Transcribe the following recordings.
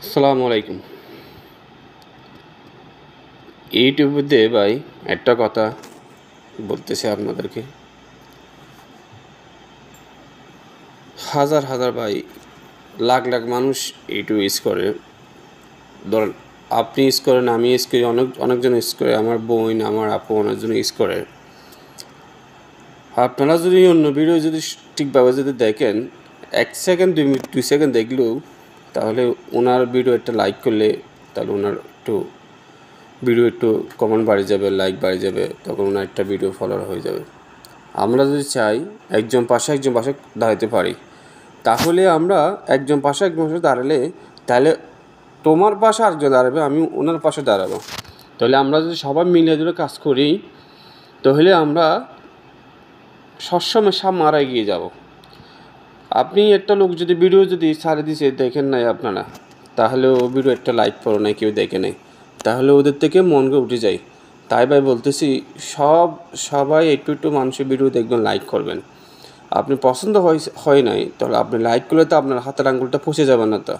আসসালামু আলাইকুম। ইউটিউবে ভাই একটা কথা বলতেছি আপনাদেরকে। হাজার হাজার ভাই লাখ লাখ মানুষ ইউটিউব ইউজ করে। ধরেন আপনি ইউজ করেন, আমি ইউজ করি, অনেকজন ইউজ করে, আমার বোন, আমার আপু অনেকজন ইউজ করে। আপনারা যদি অন্য ভিডিও যদি ঠিকভাবে যদি দেখেন, 1 সেকেন্ড 2 সেকেন্ড দেখলেও তাহলে ওনার ভিডিও একটা লাইক করলে তাহলে ওনার ভিডিও একটু কমেন্ট বাড়ে যাবে, লাইক বাড়ে যাবে, তখন ওনার একটা ভিডিও ফলোয়ার হয়ে যাবে। আমরা যদি চাই একজন পাশে দাঁড়াতে পারি, তাহলে আমরা একজন পাশে দাঁড়ালে তাহলে তোমার পাশে আরেকজন দাঁড়াবে, আমি ওনার পাশে দাঁড়াবো। তাহলে আমরা যদি সবাই মিলে যদি কাজ করি তাহলে আমরা সবসময় সামনে এগিয়ে যাব। আপনি একটা লোক যদি ভিডিও যদি ছাড়ে দিছে দেখেন নাই আপনারা, তাহলে ও ভিডিও একটা লাইক করো নাই, কেউ দেখে নেই, তাহলে ওদের থেকে মনকে উঠে যায়। তাই ভাই বলতেছি, সবাই একটু মানুষের ভিডিও দেখবেন, লাইক করবেন। আপনি পছন্দ হয় নাই তাহলে আপনি লাইক করলে তো আপনার হাতের আঙুলটা ফসে যাবে না। তো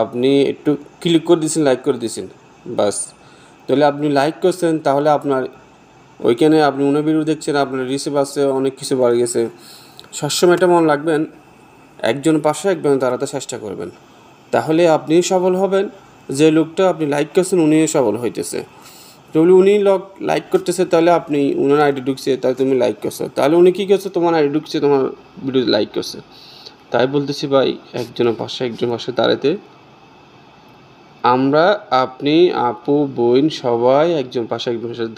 আপনি একটু ক্লিক করে দিয়েছেন, লাইক করে দিয়েছেন, বাস। তাহলে আপনি লাইক করছেন, তাহলে আপনার ওইখানে আপনি উনি ভিডিও দেখছেন, আপনার রিসিভ আসছে, অনেক কিছু বাড়ে গেছে। সবসময় এটা মনে রাখবেন, একজন পাশে একজন দাঁড়াতে চেষ্টা করবেন, তাহলে আপনিও সফল হবেন। যে লোকটা আপনি লাইক করছেন উনিও সফল হইতেছে। তাহলে উনি লাইক করতেছে, তাহলে আপনি উনার আইডি ঢুকছে, তাহলে তুমি লাইক করছো, তাহলে উনি কী করছে, তোমার আইডি ঢুকছে, তোমার ভিডিও লাইক করছে। তাই বলতেছি ভাই, একজন পাশে দাঁড়াতে আমরা, আপনি, আপু, বোন সবাই একজন পাশে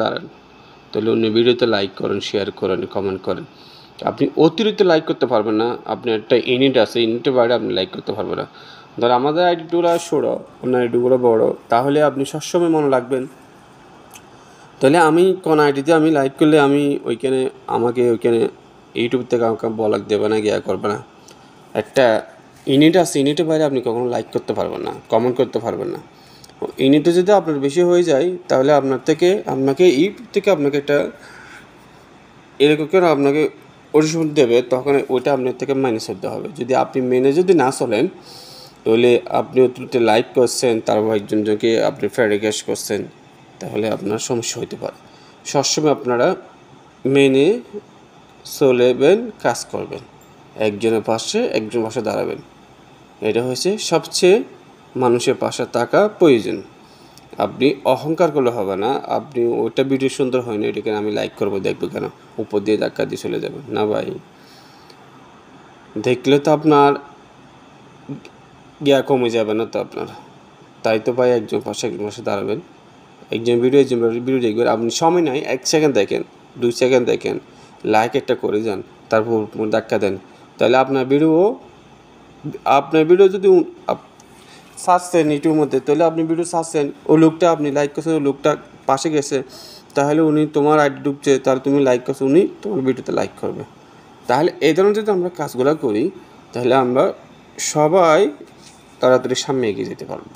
দাঁড়ান। তাহলে উনি ভিডিওতে লাইক করেন, শেয়ার করেন, কমেন্ট করেন। আপনি অতিরিক্ত লাইক করতে পারবেন না, আপনার একটা ইউনিট আছে, ইউনিটের বাইরে আপনি লাইক করতে পারবেন না। ধর আমাদের আইডিগুলো ছোটো, আপনার আইডিগুলো বড়, তাহলে আপনি সবসময় মনে রাখবেন, তাহলে আমি কোন আইডিতে আমি লাইক করলে আমি আমাকে ওইখানে ইউটিউব থেকে আমাকে বলাক দেবে না, গিয়া করবে না। একটা ইউনিট আছে, ইউনিটের বাইরে আপনি কখনো লাইক করতে পারবেন না, কমেন্ট করতে পারবেন না। ইউনিটে যদি আপনার বেশি হয়ে যায় তাহলে আপনাকে ইউটিউব থেকে আপনাকে একটা এরকম করে আপনাকে অনুসরণ দেবে, তখন ওইটা আপনার থেকে মেনে চলতে হবে। যদি আপনি মেনে না চলেন, তাহলে আপনি অতিরিক্ত লাইক করছেন, তারপর একজনকে আপনি ফ্রেন্ড রিকোয়েস্ট করছেন, তাহলে আপনার সমস্যা হতে পারে। সবসময় আপনারা মেনে চলবেন, কাজ করবেন, একজন পাশে দাঁড়াবেন। এটা হচ্ছে সবচেয়ে মানুষের পাশে থাকা প্রয়োজন। আপনি অহংকার করলে হবে না। আপনি ওইটা ভিডিও সুন্দর হয় না, এটাকে আমি লাইক করবো, দেখবো কেন, উপর দিয়ে ধাক্কা দিয়ে চলে যাবেন না ভাই। দেখলে তো আপনার জ্ঞা কমে যাবে না তো আপনার। তাই তো ভাই একজন পাশে দাঁড়াবেন, একজন ভিডিও দেখবেন। আপনি সময় নাই, 1 সেকেন্ড দেখেন, 2 সেকেন্ড দেখেন, লাইক একটা করে যান, তারপর ধাক্কা দেন। তাহলে আপনার ভিডিও যদি সার্চছেন ইউটিউবের মধ্যে, তাহলে আপনি ভিডিও সার্চছেন, ও লোকটা আপনি লাইক করছেন, ও লোকটা পাশে গেছে, তাহলে উনি তোমার আইডি ঢুকছে, তাহলে তুমি লাইক করছো, উনি তোমার ভিডিওতে লাইক করবে। তাহলে এই ধরনের যদি আমরা কাজগুলো করি, তাহলে আমরা সবাই তাড়াতাড়ি সামনে এগিয়ে যেতে পারবো।